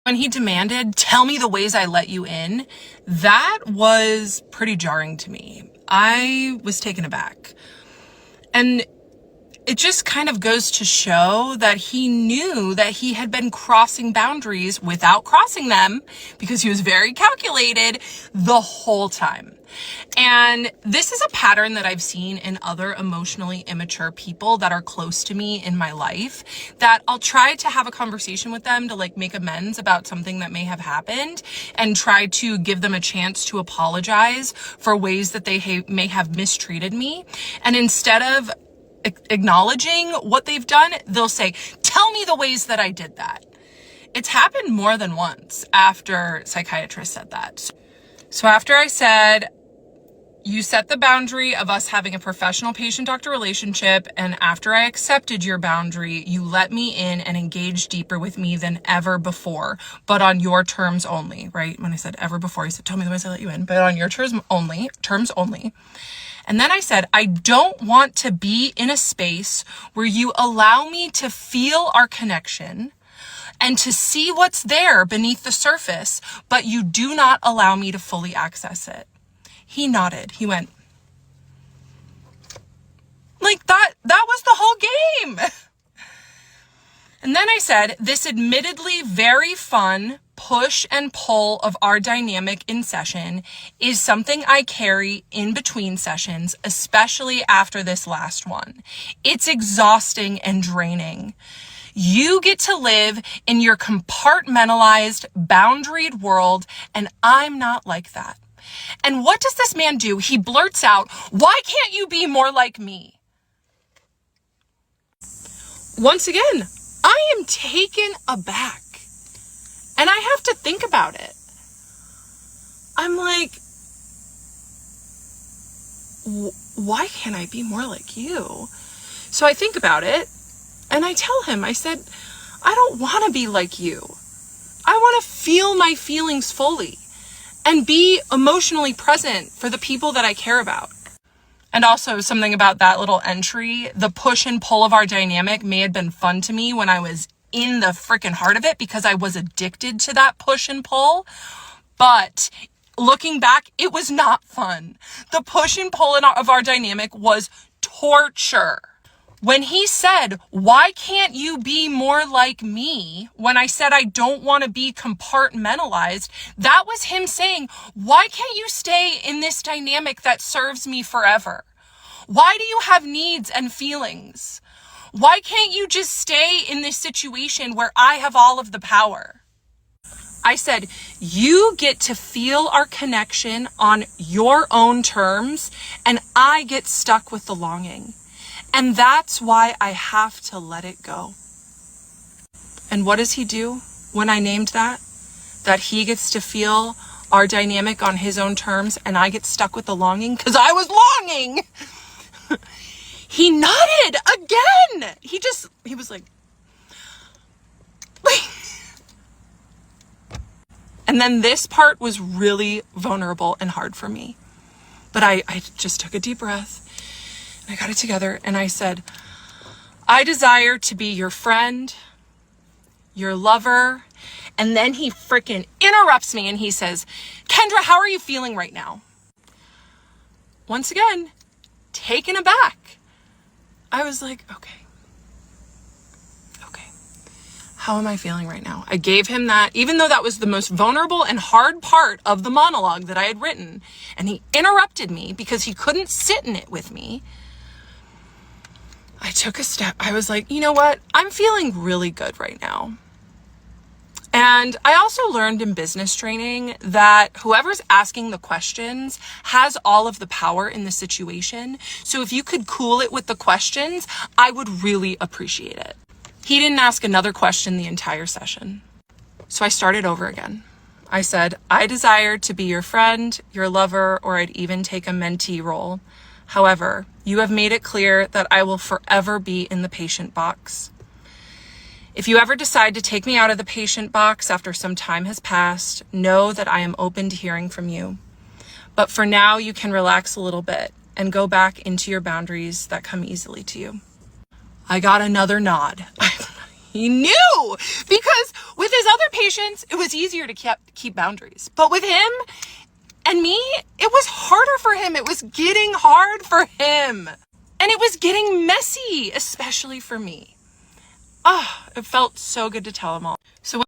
When he demanded, tell me the ways I let you in, that was pretty jarring to me. I was taken aback. And it just kind of goes to show that he knew that he had been crossing boundaries without crossing them because he was very calculated the whole time. And this is a pattern that I've seen in other emotionally immature people that are close to me in my life, that I'll try to have a conversation with them to like make amends about something that may have happened and try to give them a chance to apologize for ways that they may have mistreated me. And instead of acknowledging what they've done, they'll say, tell me the ways that I did that. It's happened more than once after psychiatrist said that. So after I said, you set the boundary of us having a professional patient-doctor relationship, and after I accepted your boundary, you let me in and engaged deeper with me than ever before, but on your terms only, right? When I said ever before, he said, tell me the ways I let you in, but on your terms only. And then I said, I don't want to be in a space where you allow me to feel our connection and to see what's there beneath the surface, but you do not allow me to fully access it. He nodded. He went, like that was the whole game. And then I said, this admittedly very fun push and pull of our dynamic in session is something I carry in between sessions, especially after this last one. It's exhausting and draining. You get to live in your compartmentalized, boundaried world, and I'm not like that. And what does this man do? He blurts out, why can't you be more like me? Once again, I am taken aback. And I have to think about it. I'm like, why can't I be more like you? So I think about it and I tell him, I said, I don't want to be like you. I want to feel my feelings fully and be emotionally present for the people that I care about. And also something about that little entry, the push and pull of our dynamic may have been fun to me when I was in the freaking heart of it because I was addicted to that push and pull. But looking back, it was not fun. The push and pull of our dynamic was torture. When he said, why can't you be more like me? When I said I don't want to be compartmentalized, that was him saying, why can't you stay in this dynamic that serves me forever? Why do you have needs and feelings? Why can't you just stay in this situation where I have all of the power? I said, you get to feel our connection on your own terms, and I get stuck with the longing. And that's why I have to let it go. And what does he do when I named that? That he gets to feel our dynamic on his own terms and I get stuck with the longing because I was longing. He nodded again. He was like, wait. And then this part was really vulnerable and hard for me. But I just took a deep breath. I got it together and I said, I desire to be your friend, your lover. And then he freaking interrupts me and he says, Kendra, how are you feeling right now? Once again, taken aback. I was like, okay. How am I feeling right now? I gave him that, even though that was the most vulnerable and hard part of the monologue that I had written. And he interrupted me because he couldn't sit in it with me. I took a step. I was like, you know what? I'm feeling really good right now. And I also learned in business training that whoever's asking the questions has all of the power in the situation. So if you could cool it with the questions, I would really appreciate it. He didn't ask another question the entire session. So I started over again. I said, I desire to be your friend, your lover, or I'd even take a mentee role. However, you have made it clear that I will forever be in the patient box. If you ever decide to take me out of the patient box after some time has passed, know that I am open to hearing from you. But for now, you can relax a little bit and go back into your boundaries that come easily to you. I got another nod. He knew, because with his other patients, it was easier to keep boundaries. But with him and me, it was harder for him. It was getting hard for him. And it was getting messy, especially for me. It felt so good to tell him all. So